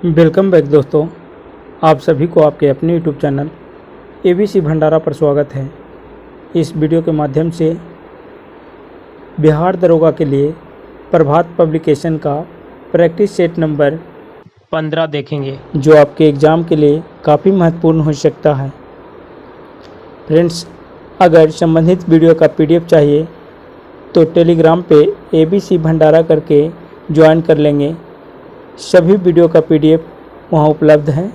Welcome back दोस्तों। आप सभी को आपके अपने यूट्यूब चैनल एबीसी भंडारा पर स्वागत है। इस वीडियो के माध्यम से बिहार दरोगा के लिए प्रभात पब्लिकेशन का प्रैक्टिस सेट नंबर 15 देखेंगे, जो आपके एग्ज़ाम के लिए काफ़ी महत्वपूर्ण हो सकता है। फ्रेंड्स, अगर संबंधित वीडियो का पीडीएफ चाहिए तो टेलीग्राम पे एबीसी भंडारा करके ज्वाइन कर लेंगे। सभी वीडियो का पीडीएफ वहाँ उपलब्ध है।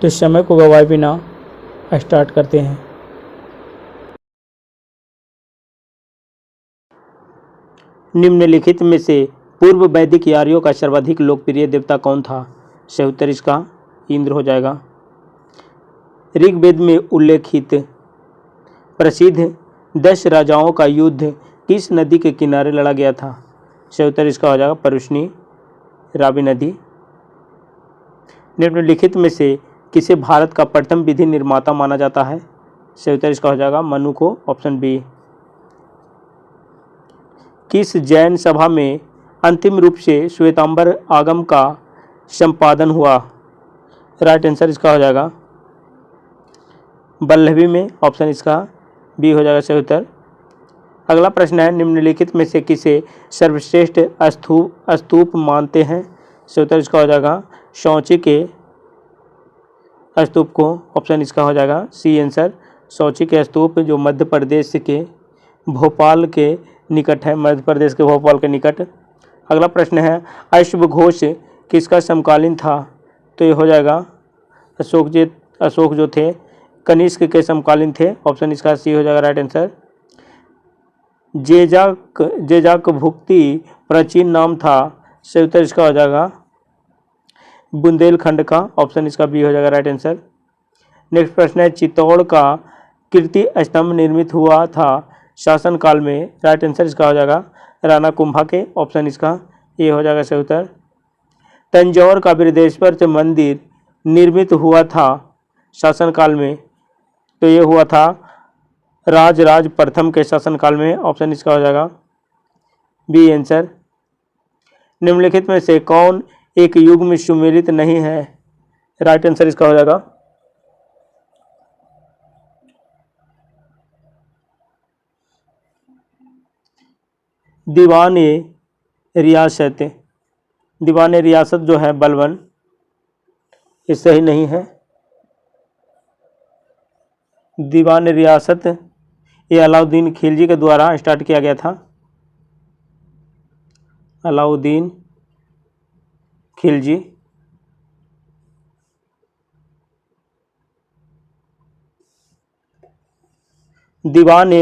तो समय को गवाए बिना स्टार्ट करते हैं। निम्नलिखित में से पूर्व वैदिक आर्यों का सर्वाधिक लोकप्रिय देवता कौन था? सही उत्तर इसका इंद्र हो जाएगा। ऋग्वेद में उल्लेखित प्रसिद्ध 10 राजाओं का युद्ध किस नदी के किनारे लड़ा गया था? सही उत्तर इसका हो जाएगा परुष्णी रावी नदी। निम्नलिखित में से किसे भारत का प्रथम विधि निर्माता माना जाता है? सही उत्तर इसका हो जाएगा मनु को, ऑप्शन बी। किस जैन सभा में अंतिम रूप से श्वेतांबर आगम का संपादन हुआ? राइट आंसर इसका हो जाएगा वल्लभी में, ऑप्शन इसका बी हो जाएगा सही उत्तर। अगला प्रश्न है, निम्नलिखित में से किसे सर्वश्रेष्ठ स्तूप मानते हैं? सही उत्तर इसका हो जाएगा शौची के स्तूप को, ऑप्शन इसका हो जाएगा सी आंसर। शौची के स्तूप जो मध्य प्रदेश के भोपाल के निकट है, मध्य प्रदेश के भोपाल के निकट। अगला प्रश्न है, अश्वघोष किसका समकालीन था? तो ये हो जाएगा अशोक जो थे कनिष्क के समकालीन थे, ऑप्शन इसका सी हो जाएगा राइट आंसर। जेजाक भुक्ति प्राचीन नाम था, सही उत्तर इसका हो जाएगा बुंदेलखंड का, ऑप्शन इसका बी हो जाएगा राइट आंसर। नेक्स्ट प्रश्न है, चित्तौड़ का कीर्ति स्तंभ निर्मित हुआ था शासनकाल में? राइट आंसर इसका हो जाएगा राणा कुंभा के, ऑप्शन इसका ए हो जाएगा सही उत्तर। तंजौर का बृहदेश्वर मंदिर निर्मित हुआ था शासनकाल में? तो ये हुआ था राजराज प्रथम के शासनकाल में, ऑप्शन इसका हो जाएगा बी आंसर। निम्नलिखित में से कौन एक युग में सुमेलित नहीं है? राइट आंसर इसका हो जाएगा दीवान रियासत। दीवान रियासत जो है बलबन, ये सही नहीं है। दीवान रियासत ये अलाउद्दीन खिलजी के द्वारा स्टार्ट किया गया था। अलाउद्दीन खिलजी। दीवान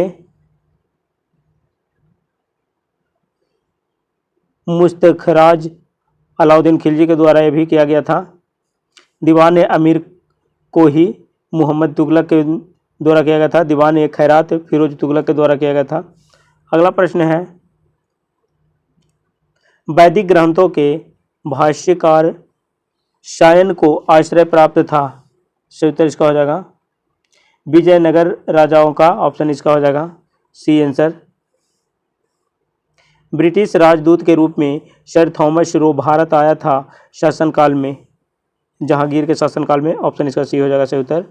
मुस्तखराज अलाउद्दीन खिलजी के द्वारा यह भी किया गया था। दीवान अमीर को ही मोहम्मद तुगलक के द्वारा किया गया था। दीवान खैरात फिरोज तुगलक के द्वारा किया गया था। अगला प्रश्न है, वैदिक ग्रंथों के भाष्यकार शायन को आश्रय प्राप्त था? सही उत्तर इसका हो जाएगा विजयनगर राजाओं का, ऑप्शन इसका हो जाएगा सी आंसर। ब्रिटिश राजदूत के रूप में सर थॉमस रो भारत आया था शासनकाल में? जहांगीर के शासनकाल में, ऑप्शन इसका सी हो जाएगा सही उत्तर।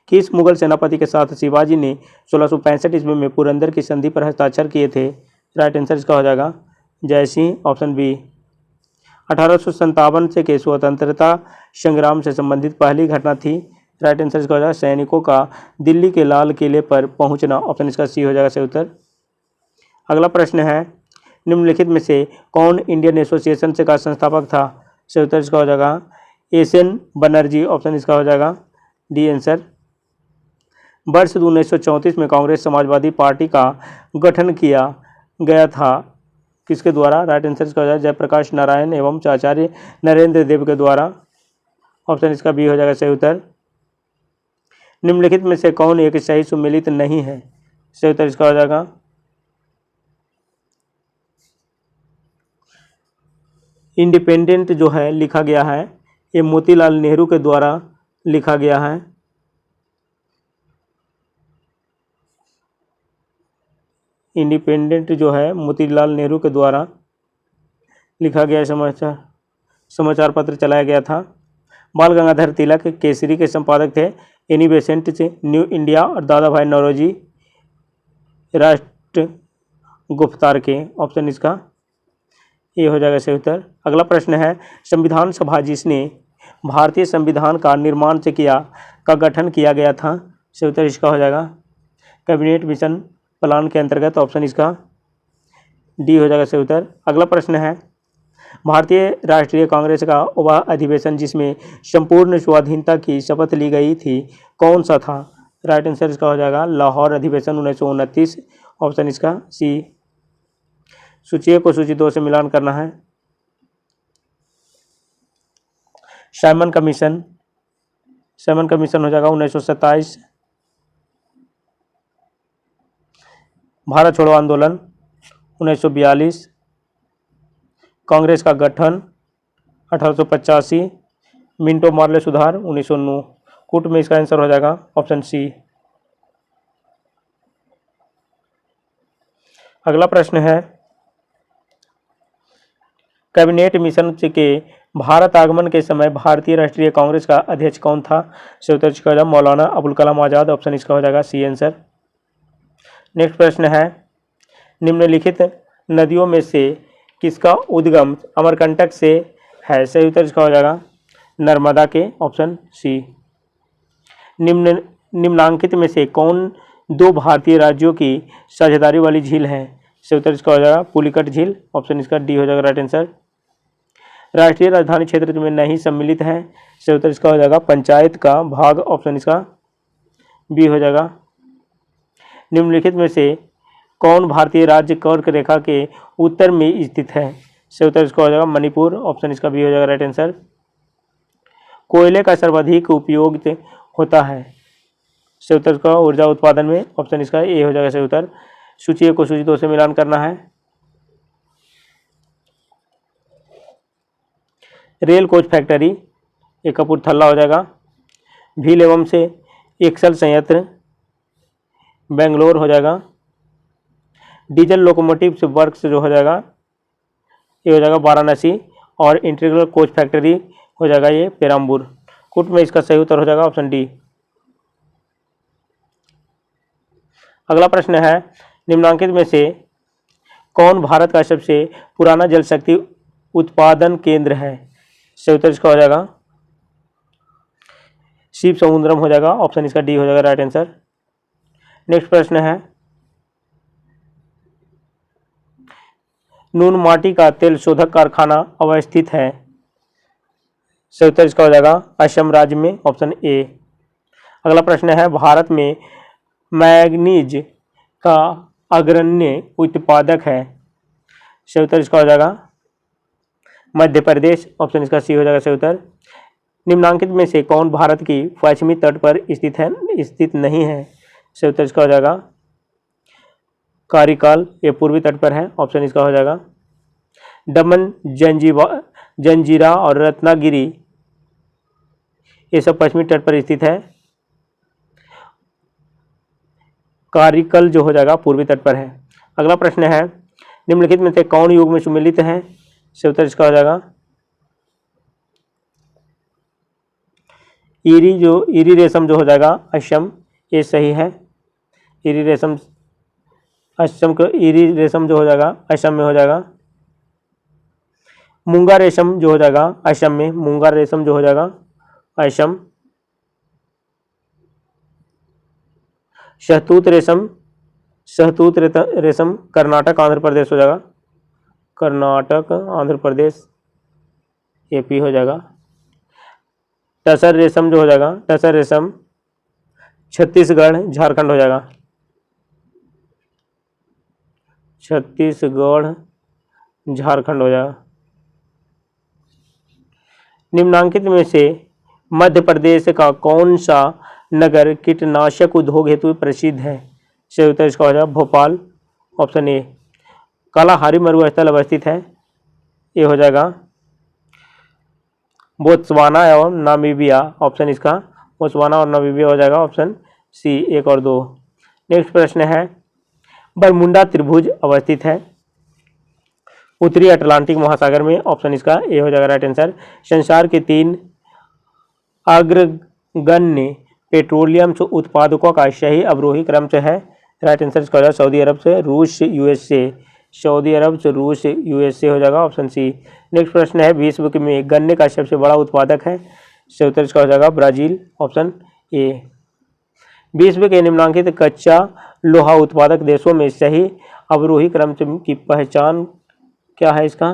किस मुगल सेनापति के साथ शिवाजी ने 1665 ईस्वी में पुरंदर की संधि पर हस्ताक्षर किए थे? राइट आंसर इसका हो जाएगा जय सिंह, ऑप्शन बी। 1857 से के स्वतंत्रता संग्राम से संबंधित पहली घटना थी? राइट आंसर इसका हो जाएगा सैनिकों का दिल्ली के लाल किले पर पहुंचना, ऑप्शन इसका सी हो जाएगा सही उत्तर। अगला प्रश्न है, निम्नलिखित में से कौन इंडियन एसोसिएशन से का संस्थापक था? सही उत्तर इसका हो जाएगा एस.एन. बनर्जी, ऑप्शन इसका हो जाएगा डी आंसर। वर्ष 1934 में कांग्रेस समाजवादी पार्टी का गठन किया गया था किसके द्वारा? राइट आंसर इसका हो जाएगा जयप्रकाश नारायण एवं आचार्य नरेंद्र देव के द्वारा, ऑप्शन इसका बी हो जाएगा सही उत्तर। निम्नलिखित में से कौन एक सही सुमेलित नहीं है? सही उत्तर इसका हो जाएगा इंडिपेंडेंट जो है लिखा गया है, ये मोतीलाल नेहरू के द्वारा लिखा गया है। इंडिपेंडेंट जो है मोतीलाल नेहरू के द्वारा लिखा गया समाचार समाचार पत्र चलाया गया था। बाल गंगाधर तिलक केसरी के संपादक थे। एनी बेसेंट से न्यू इंडिया और दादा भाई नौरोजी राष्ट्र गुप्तार के। ऑप्शन इसका ये हो जाएगा सही उत्तर। अगला प्रश्न है, संविधान सभा जिसने भारतीय संविधान का निर्माण से किया का गठन किया गया था। सही उत्तर इसका हो जाएगा कैबिनेट मिशन प्लान के अंतर्गत। ऑप्शन इसका डी हो जाएगा सही उत्तर। अगला प्रश्न है, भारतीय राष्ट्रीय कांग्रेस का वह अधिवेशन जिसमें संपूर्ण स्वाधीनता की शपथ ली गई थी कौन सा था। राइट आंसर इसका हो जाएगा लाहौर अधिवेशन 1929। ऑप्शन इसका सी। सूची 1 को सूची 2 से मिलान करना है। साइमन कमीशन हो जाएगा 1927। भारत छोड़ो आंदोलन 1942। कांग्रेस का गठन 1885। मिंटो मार्ले सुधार 1909। कूट में इसका आंसर हो जाएगा ऑप्शन सी। अगला प्रश्न है, कैबिनेट मिशन के भारत आगमन के समय भारतीय राष्ट्रीय कांग्रेस का अध्यक्ष कौन था। सही उत्तर इसका हो जाएगा मौलाना अबुल कलाम आज़ाद। ऑप्शन इसका हो जाएगा सी आंसर। नेक्स्ट प्रश्न है, निम्नलिखित नदियों में से किसका उद्गम अमरकंटक से है। सही उत्तर इसका हो जाएगा नर्मदा के। Option C. निम्नांकित में से कौन दो भारतीय राज्यों की साझेदारी वाली झील है। सही उत्तर इसका हो जाएगा पुलिकट झील। ऑप्शन इसका डी हो जाएगा राइट आंसर। राष्ट्रीय राजधानी क्षेत्र में नहीं सम्मिलित है। सही उत्तर इसका हो जाएगा पंचायत का भाग। ऑप्शन इसका बी हो जाएगा। निम्नलिखित में से कौन भारतीय राज्य कर्क रेखा के उत्तर में स्थित है। सही उत्तर इसका हो जाएगा मणिपुर। ऑप्शन इसका बी हो जाएगा राइट आंसर। कोयले का सर्वाधिक उपयोग होता है। सही उत्तर का ऊर्जा उत्पादन में। ऑप्शन इसका ए हो जाएगा सही उत्तर। सूची 1 को सूची 2 से मिलान करना है। रेल कोच फैक्ट्री ये कपूरथला हो जाएगा। व्हील एवं से एक्सल संयंत्र बेंगलोर हो जाएगा। डीजल लोकोमोटिव से वर्क्स जो हो जाएगा ये हो जाएगा वाराणसी। और इंटीग्रल कोच फैक्ट्री हो जाएगा ये पेराम्बूर। कुट में इसका सही उत्तर हो जाएगा ऑप्शन डी। अगला प्रश्न है, निम्नांकित में से कौन भारत का सबसे पुराना जल शक्ति उत्पादन केंद्र है। सही उत्तर इसका हो जाएगा शिव समुद्रम हो जाएगा। ऑप्शन इसका डी हो जाएगा राइट आंसर। नेक्स्ट प्रश्न है, नून माटी का तेल शोधक कारखाना अवस्थित है। सही उत्तर इसका हो जाएगा असम राज्य में। Option A. अगला प्रश्न है, भारत में मैग्नीज का अग्रणी उत्पादक है। सही उत्तर इसका हो जाएगा मध्य प्रदेश। ऑप्शन इसका सी हो जाएगा सही उत्तर। निम्नांकित में से कौन भारत की पश्चिमी तट पर स्थित नहीं है। सही उत्तर इसका हो जाएगा कारिकाल ये पूर्वी तट पर है। ऑप्शन इसका हो जाएगा दमन जंजीरा और रत्नागिरी ये सब पश्चिमी तट पर स्थित है। कारिकल जो हो जाएगा पूर्वी तट पर है। अगला प्रश्न है, निम्नलिखित में से कौन युग में सम्मिलित है। सही उत्तर इसका हो जाएगा ईरी रेशम जो हो जाएगा असम ये सही है। ईरी रेशम जो हो जाएगा असम में हो जाएगा। मूंगा रेशम जो हो जाएगा असम में। मूंगा रेशम जो हो जाएगा असम। शहतूत रेशम कर्नाटक आंध्र प्रदेश हो जाएगा। कर्नाटक आंध्र प्रदेश एपी हो जाएगा। टसर रेशम जो हो जाएगा टसर रेशम छत्तीसगढ़ झारखंड हो जाएगा। छत्तीसगढ़ झारखंड हो जाएगा। निम्नांकित में से मध्य प्रदेश का कौन सा नगर कीटनाशक उद्योग हेतु प्रसिद्ध है। सही उत्तर इसका हो जाएगा भोपाल। Option A. कालाहारी मरुस्थल अवस्थित है ये हो जाएगा बोत्सवाना एवं नामीबिया। ऑप्शन इसका बोत्सवाना और नामीबिया हो जाएगा। ऑप्शन सी 1 और 2। नेक्स्ट प्रश्न है, बरमुंडा त्रिभुज अवस्थित है उत्तरी अटलांटिक महासागर में, ऑप्शन इसका ए हो जाएगा राइट आंसर। संसार के 3 अग्रगण्य पेट्रोलियम उत्पादकों का सही अवरोही क्रम से है, राइट आंसर इसका हो जाएगा सऊदी अरब से रूस यूएसए, सऊदी अरब से रूस यूएसए हो जाएगा ऑप्शन सी। नेक्स्ट प्रश्न है विश्व में गन्ने का सबसे बड़ा उत्पादक है, सही उत्तर इसका हो जाएगा ब्राजील, ऑप्शन ए। विश्व के निम्नलिखित कच्चा लोहा उत्पादक देशों में सही अवरोही क्रम की पहचान क्या है इसका,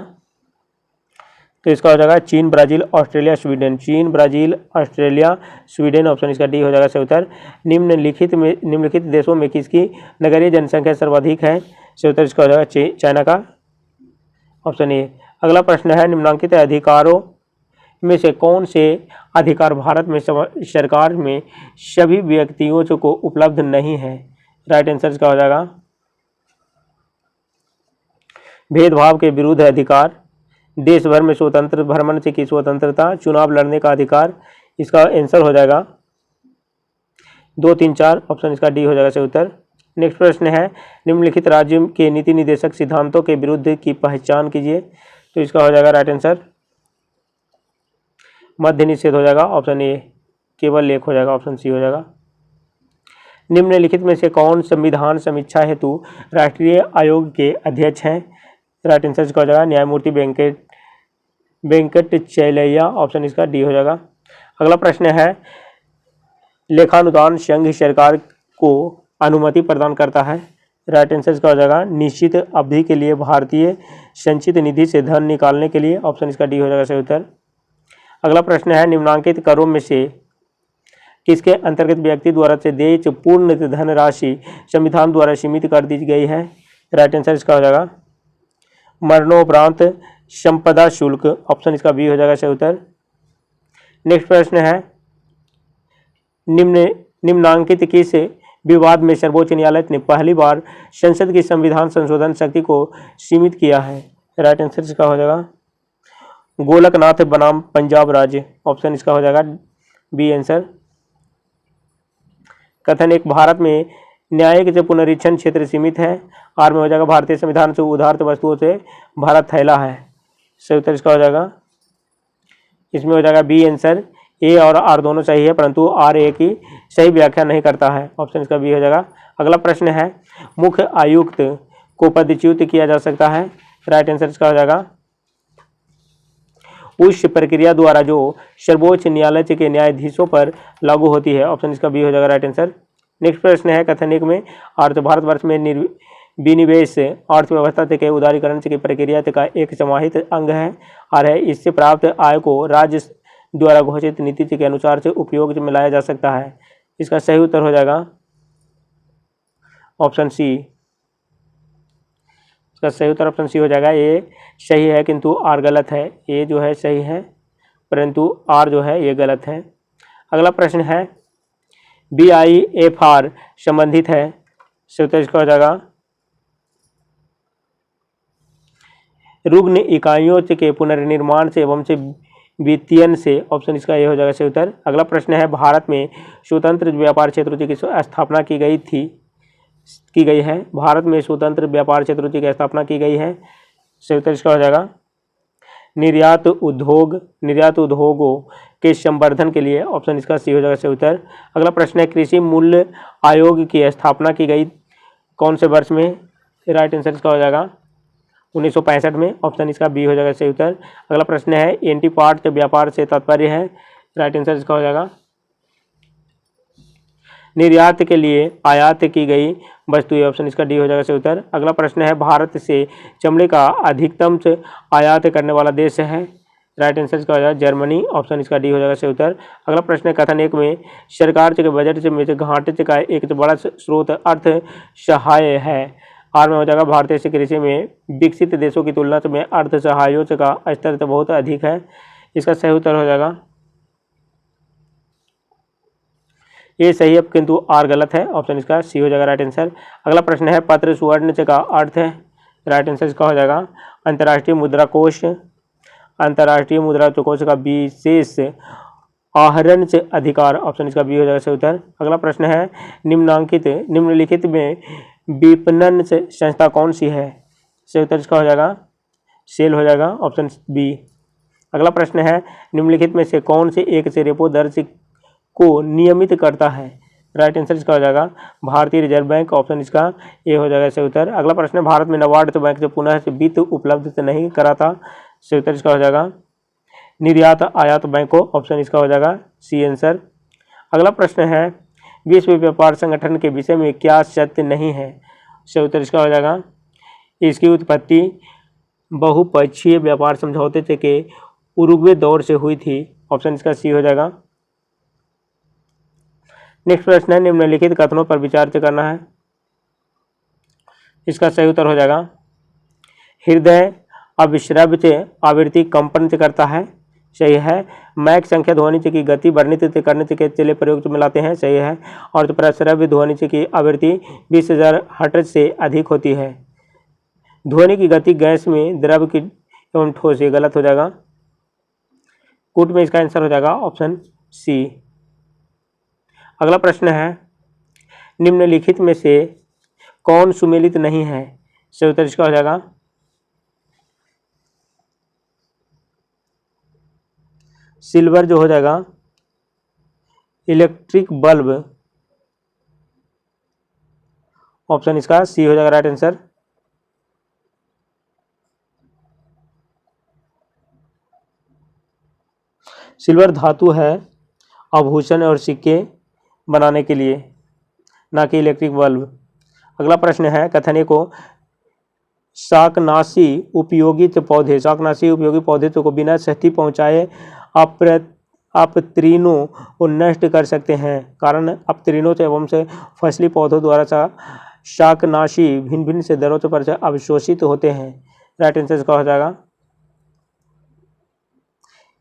तो इसका हो जाएगा चीन, ब्राजील, ऑस्ट्रेलिया, स्वीडन। चीन, ब्राजील, ऑस्ट्रेलिया, स्वीडन, ऑप्शन इसका डी हो जाएगा सही उत्तर। निम्नलिखित देशों में किसकी नगरीय जनसंख्या सर्वाधिक है, सही उत्तर इसका हो जाएगा चाइना का, ऑप्शन ए। अगला प्रश्न है निम्नलिखित अधिकारों में से कौन से अधिकार भारत में सरकार में सभी व्यक्तियों को उपलब्ध नहीं है, राइट आंसर इसका हो जाएगा भेदभाव के विरुद्ध अधिकार, देश भर में स्वतंत्र भ्रमण से की स्वतंत्रता, चुनाव लड़ने का अधिकार, इसका आंसर हो जाएगा 2, 3, 4, ऑप्शन इसका डी हो जाएगा सही उत्तर। नेक्स्ट प्रश्न है निम्नलिखित राज्य के नीति निर्देशक सिद्धांतों के विरुद्ध की पहचान कीजिए, तो इसका हो जाएगा राइट आंसर मध्य निषेध हो जाएगा, ऑप्शन ए। केवल एक हो जाएगा, ऑप्शन सी हो जाएगा। निम्नलिखित में से कौन संविधान समीक्षा हेतु राष्ट्रीय आयोग के अध्यक्ष हैं, राइट आंसर इसका हो जाएगा न्यायमूर्ति वेंकटचलैया, ऑप्शन इसका डी हो जाएगा। अगला प्रश्न है लेखानुदान संघ सरकार को अनुमति प्रदान करता है, राइट आंसर इसका हो जाएगा निश्चित अवधि के लिए भारतीय संचित निधि से धन निकालने के लिए, ऑप्शन इसका डी हो जाएगा सही उत्तर। अगला प्रश्न है निम्नांकित करों में से किसके अंतर्गत व्यक्ति द्वारा से देय पूर्ण धनराशि संविधान द्वारा सीमित कर दी गई है, राइट आंसर इसका हो जाएगा मरणोपरांत संपदा शुल्क, ऑप्शन इसका बी हो जाएगा सही उत्तर। नेक्स्ट प्रश्न है निम्नांकित किस विवाद में सर्वोच्च न्यायालय ने पहली बार संसद की संविधान संशोधन शक्ति को सीमित किया है, राइट आंसर इसका हो जाएगा गोलकनाथ बनाम पंजाब राज्य, ऑप्शन इसका हो जाएगा बी आंसर। कथन एक भारत में न्यायिक से पुनरीक्षण क्षेत्र सीमित है, आर में हो जाएगा भारतीय संविधान से उदारत वस्तुओं से भारत थैला है, सही उत्तर इसका हो जाएगा इसमें हो जाएगा बी आंसर। ए और आर दोनों सही है परंतु आर ए की सही व्याख्या नहीं करता है, ऑप्शन इसका बी हो जाएगा। अगला प्रश्न है मुख्य आयुक्त को पदच्युत किया जा सकता है, राइट आंसर इसका हो जाएगा उस प्रक्रिया द्वारा जो सर्वोच्च न्यायालय के न्यायाधीशों पर लागू होती है, ऑप्शन इसका बी हो जाएगा राइट आंसर। नेक्स्ट प्रश्न है कथन एक में भारतवर्ष में विनिवेश अर्थव्यवस्था के उदारीकरण की प्रक्रिया का एक समाहित अंग है और है इससे प्राप्त आय को राज्य द्वारा घोषित नीति के अनुसार से उपयोग में लाया जा सकता है, इसका सही उत्तर हो जाएगा ऑप्शन सी। इसका सही उत्तर ऑप्शन सी हो जाएगा। ए सही है किंतु आर गलत है, ए जो है सही है परंतु आर जो है ये गलत है। अगला प्रश्न है BIFR संबंधित है, सही उत्तर इसका हो जाएगा रुग्ण इकाइयों के पुनर्निर्माण से एवं से वित्तीयन से, ऑप्शन इसका ये हो जाएगा सही उत्तर। अगला प्रश्न है भारत में स्वतंत्र व्यापार क्षेत्रों की स्थापना की गई है, भारत में स्वतंत्र व्यापार क्षेत्रों की स्थापना की गई है, सही उत्तर इसका हो जाएगा निर्यात उद्योगों के संवर्धन के लिए, ऑप्शन इसका सी हो जाएगा सही उत्तर। अगला प्रश्न है कृषि मूल्य आयोग की स्थापना की गई कौन से वर्ष में, राइट आंसर इसका हो जाएगा 1965 में, ऑप्शन इसका बी हो जाएगा सही उत्तर। अगला प्रश्न है एंटी पार्ट व्यापार से तात्पर्य है, राइट आंसर इसका हो जाएगा निर्यात के लिए आयात की गई वस्तु, ऑप्शन इसका डी हो जाएगा सही उत्तर। अगला प्रश्न है भारत से चमड़े का अधिकतम से आयात करने वाला देश है, राइट आंसर इसका हो जाएगा जर्मनी, ऑप्शन इसका डी हो जाएगा सही उत्तर। अगला प्रश्न है कथन एक में सरकार के बजट में से घाटे का एक बड़ा स्रोत अर्थ सहाय है, आर में हो जाएगा भारतीय से कृषि में विकसित देशों की तुलना में अर्थ सहायों का स्तर तो बहुत अधिक है, इसका सही उत्तर हो जाएगा ये सही है किंतु आर गलत है, ऑप्शन इसका सी हो जाएगा राइट आंसर। अगला प्रश्न है पत्र सुवर्ण का अर्थ है, राइट आंसर इसका हो जाएगा अंतर्राष्ट्रीय मुद्रा कोष का विशेष आहरण से अधिकार, ऑप्शन इसका बी हो जाएगा सही उत्तर। अगला प्रश्न है निम्नलिखित में विपणन से संस्था कौन सी है, सही उत्तर इसका हो जाएगा सेल हो जाएगा ऑप्शन बी। अगला प्रश्न है निम्नलिखित में से कौन से एक से रेपो दर से को नियमित करता है? राइट आंसर इसका हो जाएगा भारतीय रिजर्व बैंक, ऑप्शन इसका ए हो जाएगा सही उत्तर। अगला प्रश्न है भारत में नाबार्ड बैंक से पुनः से वित्त उपलब्ध नहीं कराता, सही उत्तर इसका हो जाएगा निर्यात आयात बैंक को, ऑप्शन इसका हो जाएगा सी आंसर। अगला प्रश्न है विश्व व्यापार संगठन के विषय में क्या सत्य नहीं है? सही उत्तर इसका हो जाएगा इसकी उत्पत्ति बहुपक्षीय व्यापार समझौते के उरुग्वे दौर से हुई थी, ऑप्शन इसका सी हो जाएगा। नेक्स्ट प्रश्न है निम्नलिखित कथनों पर विचार करना है, इसका सही उत्तर हो जाएगा हृदय अविश्राव्य आवृत्ति कंपन से करता है, सही है। मैक संख्या ध्वनि की गति वर्णित करने के लिए प्रयोग में लाते हैं, सही है। और प्रस्रव्य ध्वनि की आवृत्ति 20,000 हर्ट्ज से अधिक होती है। ध्वनि की गति गैस में द्रव की एवं ठोस, ये गलत हो जाएगा। कूट में इसका आंसर हो जाएगा ऑप्शन सी। अगला प्रश्न है निम्नलिखित में से कौन सुमेलित नहीं है? सही उत्तर इसका हो जाएगा सिल्वर जो हो जाएगा इलेक्ट्रिक बल्ब, ऑप्शन इसका सी हो जाएगा राइट आंसर। सिल्वर धातु है आभूषण और सिक्के बनाने के लिए, ना कि इलेक्ट्रिक बल्ब। अगला प्रश्न है कथनीय को शाकनाशी उपयोगी पौधे को बिना क्षति पहुंचाए अपतृणों को नष्ट कर सकते हैं। कारण अपतृणों से एवं से फसली पौधों द्वारा शाकनाशी भिन्न भिन्न से दरों पर अवशोषित होते हैं। राइट आंसर इसका हो जाएगा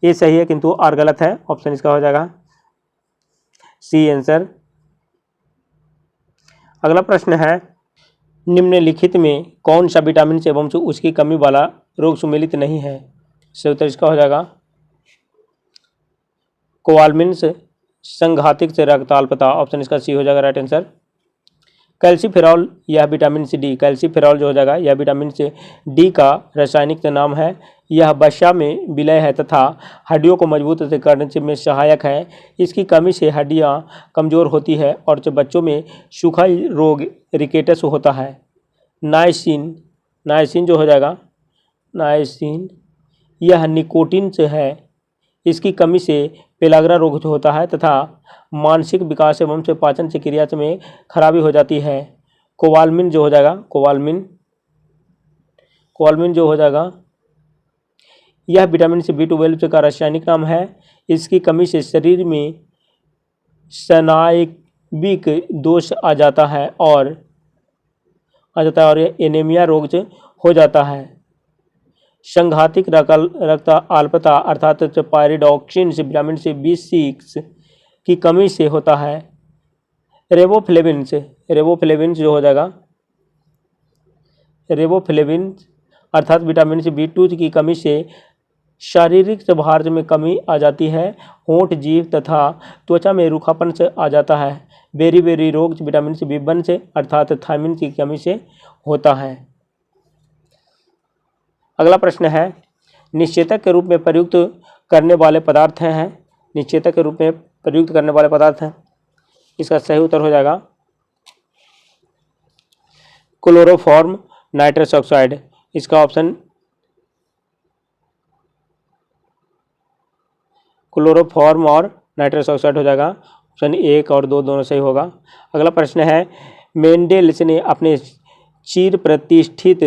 ये सही है किंतु आर गलत है, ऑप्शन इसका हो जाएगा सी आंसर। अगला प्रश्न है निम्नलिखित में कौन सा विटामिन से एवं उसकी कमी वाला रोग सुमेलित नहीं है? सही उत्तर इसका हो जाएगा कोवालमिन्स संघातिक से रक्त अल्पता, ऑप्शन इसका सी हो जाएगा राइट आंसर। कैल्सीफेरॉल यह विटामिन सी डी, कैल्सीफेरॉल जो हो जाएगा यह विटामिन सी डी का रासायनिक नाम है। यह वसा में विलय है तथा हड्डियों को मजबूत करने में सहायक है। इसकी कमी से हड्डियां कमज़ोर होती है और जो बच्चों में सूखा रोग रिकेटस होता है। नाइसिन जो हो जाएगा नाइसिन यह निकोटीन से है। इसकी कमी से पेलाग्रा रोग जो होता है तथा मानसिक विकास एवं से पाचन से क्रिया में खराबी हो जाती है। कोवालमिन जो हो जाएगा कोवालमिन जो हो जाएगा यह विटामिन सी B12 का रासायनिक नाम है। इसकी कमी से शरीर में स्नायविक दोष आ जाता है और एनीमिया रोग हो जाता है। संघातिक रक्त अल्पता अर्थात पायरिडॉक्सिन से विटामिन सी B6 की कमी से होता है। रेबोफ्लेविन जो हो जाएगा रेबोफ्लेविन अर्थात विटामिन सी B2 की कमी से शारीरिक स्वभाव में कमी आ जाती है। होंठ जीभ तथा त्वचा में रूखापन से आ जाता है। बेरी रोग विटामिन सी B1 से अर्थात थायमिन की कमी से होता है। अगला प्रश्न है निश्चेतक के रूप में प्रयुक्त करने वाले पदार्थ हैं। निश्चेतक के रूप में प्रयुक्त करने वाले पदार्थ हैं, इसका सही उत्तर हो जाएगा क्लोरोफॉर्म नाइट्रस ऑक्साइड। इसका ऑप्शन क्लोरोफॉर्म और नाइट्रस ऑक्साइड हो जाएगा। ऑप्शन 1 और 2 दोनों सही होगा। अगला प्रश्न है मेंडेलिस ने अपने चिर प्रतिष्ठित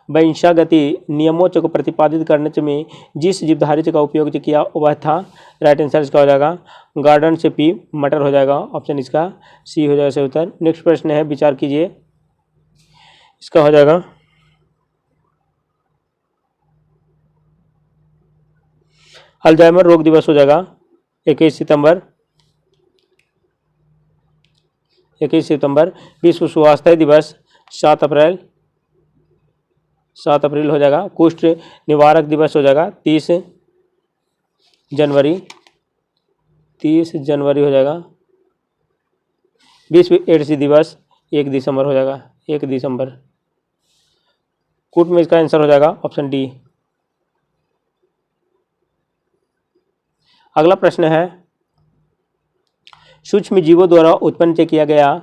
वंशागति नियमों को प्रतिपादित करने में जिस जीवधारी का उपयोग किया वह था। राइट आंसर इसका हो जाएगा गार्डन से पी मटर हो जाएगा। ऑप्शन इसका सी हो जाएगा सही उत्तर। नेक्स्ट प्रश्न है विचार कीजिए, इसका हो जाएगा अल्जाइमर रोग दिवस हो जाएगा 21 सितंबर। विश्व स्वास्थ्य दिवस 7 अप्रैल हो जाएगा। कुष्ठ निवारक दिवस हो जाएगा 30 जनवरी हो जाएगा। विश्व एड्स दिवस 1 दिसंबर हो जाएगा 1 दिसंबर। कूट में इसका आंसर हो जाएगा ऑप्शन डी अगला प्रश्न है, सूक्ष्म जीवों द्वारा उत्पन्न किया गया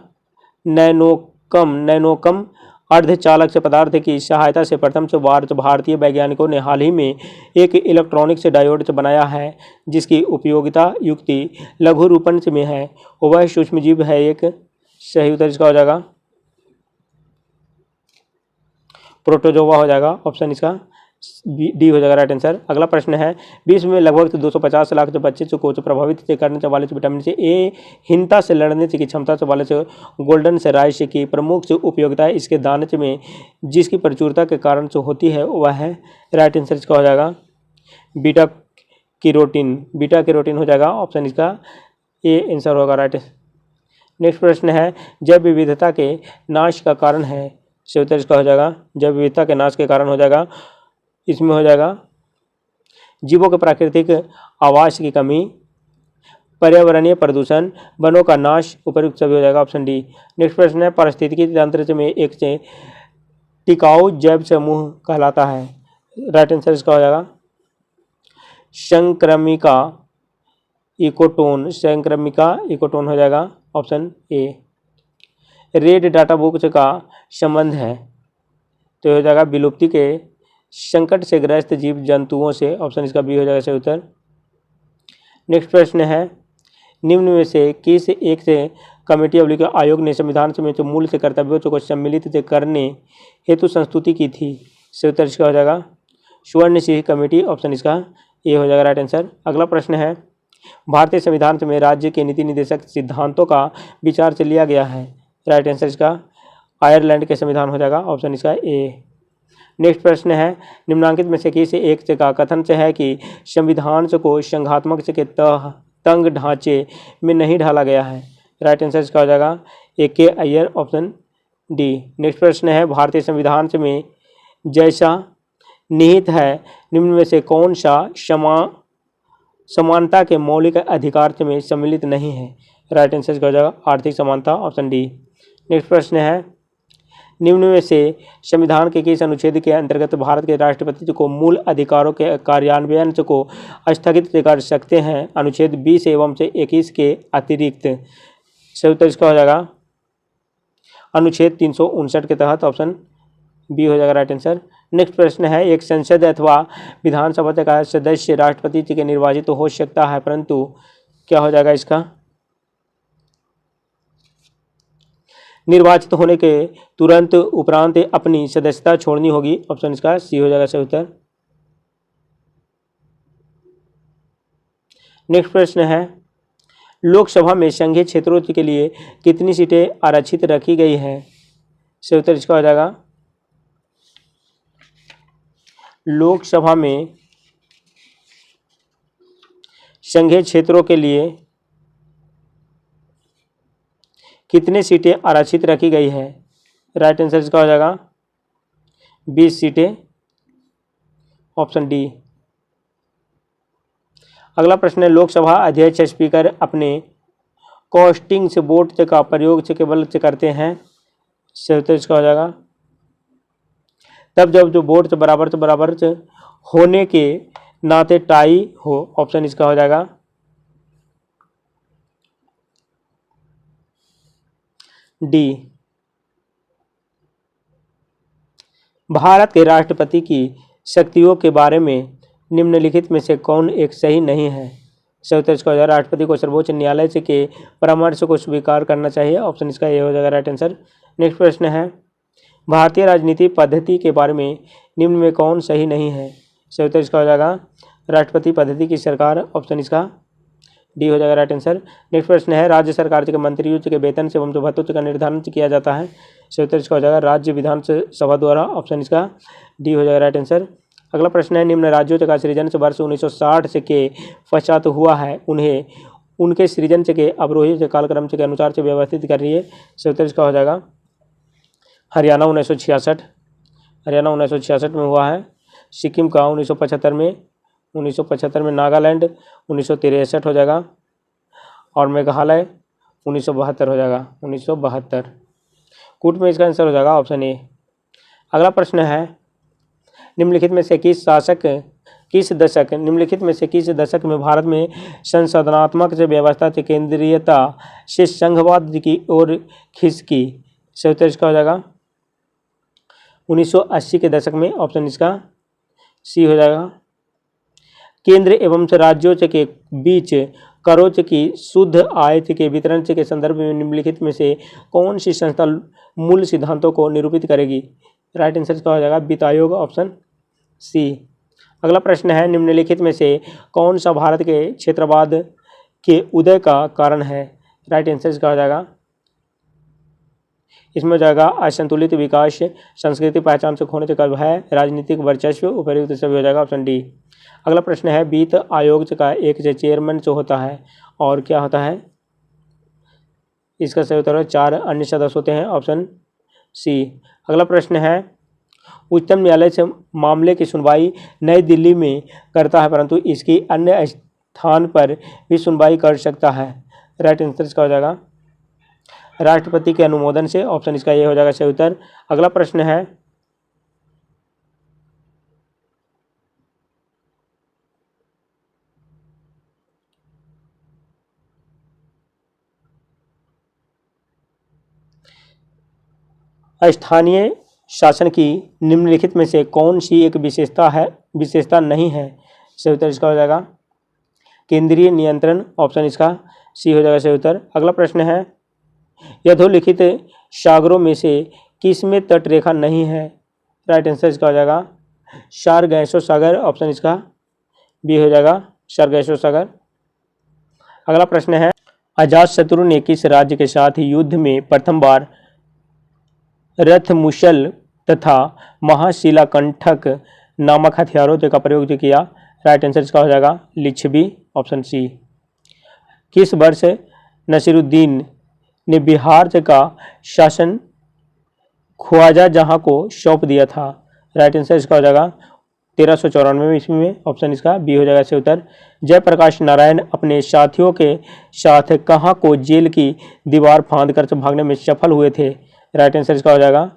नैनोकम अर्धचालक से पदार्थ की सहायता से प्रथम से बार भारतीय वैज्ञानिकों ने हाल ही में एक इलेक्ट्रॉनिक्स डायोड बनाया है जिसकी उपयोगिता युक्ति लघु रूपन में है। वह सूक्ष्म जीव है एक। सही उत्तर इसका हो जाएगा प्रोटोजोआ हो जाएगा। ऑप्शन इसका डी हो जाएगा राइट आंसर। अगला प्रश्न है, विश्व में लगभग 250 लाख जो बच्चे को प्रभावित करने वाले विटामिन से ए हीनता से लड़ने की क्षमता वाले गोल्डन से राइस की प्रमुख उपयोगिता इसके दाने में जिसकी प्रचुरता के कारण से होती है वह है राइट आंसर इसका हो जाएगा बीटा कैरोटीन हो जाएगा। ऑप्शन इसका ए आंसर होगा राइट। नेक्स्ट प्रश्न है, जैव विविधता के नाश का कारण है। सही उत्तर इसका हो जाएगा जैव विविधता के नाश के कारण हो जाएगा। इसमें हो जाएगा जीवों के प्राकृतिक आवास की कमी, पर्यावरणीय प्रदूषण, वनों का नाश, उपयुक्त सभी हो जाएगा। Option D. नेक्स्ट प्रश्न है, पारिस्थितिकी तंत्र में एक से टिकाऊ जैव समूह कहलाता है। राइट आंसर इसका हो जाएगा संक्रमिका इकोटोन हो जाएगा। Option A. Red data book का संबंध है तो हो जाएगा विलुप्ति के संकट से ग्रस्त जीव जंतुओं से। ऑप्शन इसका बी हो जाएगा सही उत्तर। नेक्स्ट प्रश्न है, निम्न में से किस एक से कमेटी अवली के आयोग ने संविधान में जो मूल से कर्तव्यों को सम्मिलित करने हेतु संस्तुति की थी। सही उत्तर इसका हो जाएगा स्वर्ण सिंह कमेटी। ऑप्शन इसका ए हो जाएगा राइट आंसर। अगला प्रश्न है, भारतीय संविधान में राज्य के नीति निर्देशक सिद्धांतों का विचार से लिया गया है। राइट आंसर इसका आयरलैंड के संविधान हो जाएगा। ऑप्शन इसका ए। नेक्स्ट प्रश्न है, निम्नांकित में से किस एक का कथन से है कि संविधान को संघात्मक के तंग ढांचे में नहीं ढाला गया है। राइट आंसर इसका हो जाएगा ए के अय्यर। Option D. नेक्स्ट प्रश्न है, भारतीय संविधान में जैसा निहित है निम्न में से कौन सा समानता के मौलिक अधिकार में सम्मिलित नहीं है। राइट आंसर इसका हो जाएगा आर्थिक समानता। Option D. नेक्स्ट प्रश्न है, निम्न में से संविधान के किस अनुच्छेद के अंतर्गत भारत के राष्ट्रपति को मूल अधिकारों के कार्यान्वयन को स्थगित कर सकते हैं। अनुच्छेद 20 एवं से 21 के अतिरिक्त। सही उत्तर इसका हो जाएगा अनुच्छेद 359 के तहत। ऑप्शन बी हो जाएगा राइट आंसर। नेक्स्ट प्रश्न है, एक संसद अथवा विधानसभा का सदस्य राष्ट्रपति के निर्वाचित हो सकता है परंतु क्या हो जाएगा इसका निर्वाचित होने के तुरंत उपरांत अपनी सदस्यता छोड़नी होगी। ऑप्शन इसका सी हो जाएगा सही उत्तर। नेक्स्ट प्रश्न है, लोकसभा में संघीय क्षेत्रों के लिए कितनी सीटें आरक्षित रखी गई है। सही उत्तर इसका हो जाएगा लोकसभा में संघीय क्षेत्रों के लिए कितने सीटें आरक्षित रखी गई है। राइट आंसर इसका हो जाएगा 20 सीटें। Option D. अगला प्रश्न है, लोकसभा अध्यक्ष स्पीकर अपने कास्टिंग से वोट का प्रयोग से केवल से करते हैं। सही उत्तर इसका हो जाएगा तब जब जो वोट बराबर होने के नाते टाई हो। ऑप्शन इसका हो जाएगा डी। भारत के राष्ट्रपति की शक्तियों के बारे में निम्नलिखित में से कौन एक सही नहीं है। सही उत्तर इसका हो जाएगा राष्ट्रपति को सर्वोच्च न्यायालय से के परामर्श को स्वीकार करना चाहिए। ऑप्शन इसका ये हो जाएगा राइट आंसर। नेक्स्ट प्रश्न है, भारतीय राजनीति पद्धति के बारे में निम्न में कौन सही नहीं है। सही उत्तर इसका हो जाएगा राष्ट्रपति पद्धति की सरकार। ऑप्शन इसका डी हो जाएगा राइट आंसर। नेक्स्ट प्रश्न है, राज्य सरकार के मंत्रियों के वेतन से एवं भत्तों का निर्धारण किया जाता है। सही उत्तर इसका हो जाएगा राज्य विधानसभा द्वारा। ऑप्शन इसका डी हो जाएगा राइट आंसर। अगला प्रश्न है, निम्न राज्यों का सृजन से वर्ष 1960 से के पश्चात हुआ है उन्हें उनके सृजन से के अवरोही से कालक्रम से के अनुसार से व्यवस्थित कर रही है। सही उत्तर इसका हो जाएगा हरियाणा 1966 में हुआ है। सिक्किम का 1975 में नागालैंड 1963 हो जाएगा और मेघालय 1972 हो जाएगा 1972। कूट में इसका आंसर हो जाएगा ऑप्शन ए। अगला प्रश्न है, निम्नलिखित में से किस शासक किस दशक, निम्नलिखित में से किस दशक में भारत में संशोधनात्मक जो व्यवस्था थी केंद्रीयता से संघवाद की ओर खिसकी? सही उत्तर इसका हो जाएगा 1980 के दशक में। ऑप्शन इसका सी हो जाएगा। केंद्र एवं राज्यों के बीच करों की शुद्ध आय के वितरण के संदर्भ में निम्नलिखित में से कौन सी संस्था मूल सिद्धांतों को निरूपित करेगी? राइट आंसर इसका हो जाएगा वित्त आयोग। Option C. अगला प्रश्न है, निम्नलिखित में से कौन सा भारत के क्षेत्रवाद के उदय का कारण है? राइट आंसर इसका हो जाएगा, इसमें हो जाएगा असंतुलित विकास, संस्कृति पहचान से खोने का भय, राजनीतिक वर्चस्व, उपयुक्त सभी हो जाएगा। Option D. अगला प्रश्न है, वित्त आयोग का एक जो चेयरमैन जो होता है और क्या होता है? इसका सही उत्तर है 4 अन्य सदस्य होते हैं। Option C. अगला प्रश्न है, उच्चतम न्यायालय से मामले की सुनवाई नई दिल्ली में करता है परंतु इसकी अन्य स्थान पर भी सुनवाई कर सकता है। राइट आंसर इसका हो जाएगा राष्ट्रपति के अनुमोदन से। ऑप्शन इसका ये हो जाएगा सही उत्तर। अगला प्रश्न है, स्थानीय शासन की निम्नलिखित में से कौन सी एक विशेषता नहीं है? सही उत्तर इसका हो जाएगा केंद्रीय नियंत्रण। ऑप्शन इसका सी हो जाएगा सही उत्तर। अगला प्रश्न है, यथोलिखित सागरों में से किस में तटरेखा नहीं है? राइट आंसर इसका हो जाएगा सारगैसो सागर। ऑप्शन इसका बी हो जाएगा सारगैसो सागर। अगला प्रश्न है, अजातशत्रु ने किस राज्य के साथ युद्ध में प्रथम बार रथमुशल तथा महाशिलाकंठक नामक हथियारों का प्रयोग किया? राइट आंसर इसका हो जाएगा लिच्छवी। Option C. किस वर्ष नसीरुद्दीन ने बिहार का शासन ख्वाजा जहां को सौंप दिया था? राइट आंसर इसका हो जाएगा 1394 ईस्वी में। ऑप्शन इसका बी हो जाएगा सही उत्तर। जयप्रकाश नारायण अपने साथियों के साथ कहां को जेल की दीवार फांद कर भागने में सफल हुए थे? राइट आंसर इसका हो जाएगा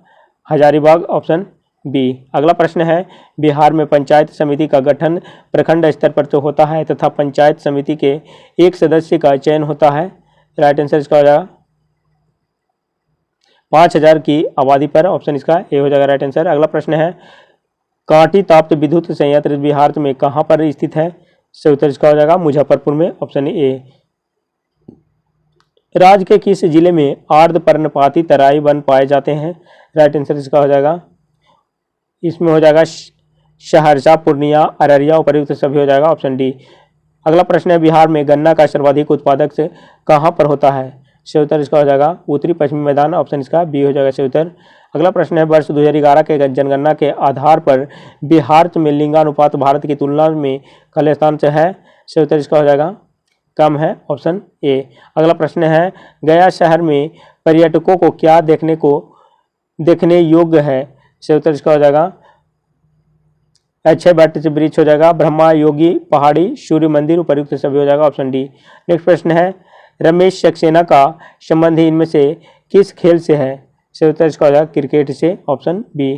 हजारीबाग। Option B. अगला प्रश्न है, बिहार में पंचायत समिति का गठन प्रखंड स्तर पर तो होता है तथा पंचायत समिति के एक सदस्य का चयन होता है? राइट आंसर इसका हो जाएगा 5000 की आबादी पर। ऑप्शन इसका ए हो जाएगा राइट आंसर। अगला प्रश्न है, कांटी ताप्त विद्युत संयंत्र बिहार में कहां पर स्थित है? सही उत्तर इसका हो जाएगा मुजफ्फरपुर में। Option A. राज्य के किस जिले में आर्द्र पर्णपाती तराई वन पाए जाते हैं? राइट आंसर इसका हो जाएगा, इसमें हो जाएगा सहरसा, पूर्णिया, अररिया, उपयुक्त सभी हो जाएगा। Option D. अगला प्रश्न है, बिहार में गन्ना का सर्वाधिक उत्पादक से कहां पर होता है? सही उत्तर इसका हो जाएगा उत्तरी पश्चिमी मैदान। ऑप्शन इसका बी हो जाएगा सही उत्तर। अगला प्रश्न है, वर्ष 2011 के जनगणना के आधार पर बिहार में लिंगानुपात भारत की तुलना में पहले स्थान से है? सही उत्तर इसका हो जाएगा कम है। Option A. अगला प्रश्न है, गया शहर में पर्यटकों को क्या देखने योग्य है? सही उत्तर इसका हो जाएगा अक्षय वट ब्रिज हो जाएगा, ब्रह्मा योगी पहाड़ी, सूर्य मंदिर, उपयुक्त सभी हो जाएगा। Option D. नेक्स्ट प्रश्न है, रमेश सक्सेना का संबंध इनमें से किस खेल से है? सही उत्तर इसका हो जाएगा क्रिकेट से। Option B.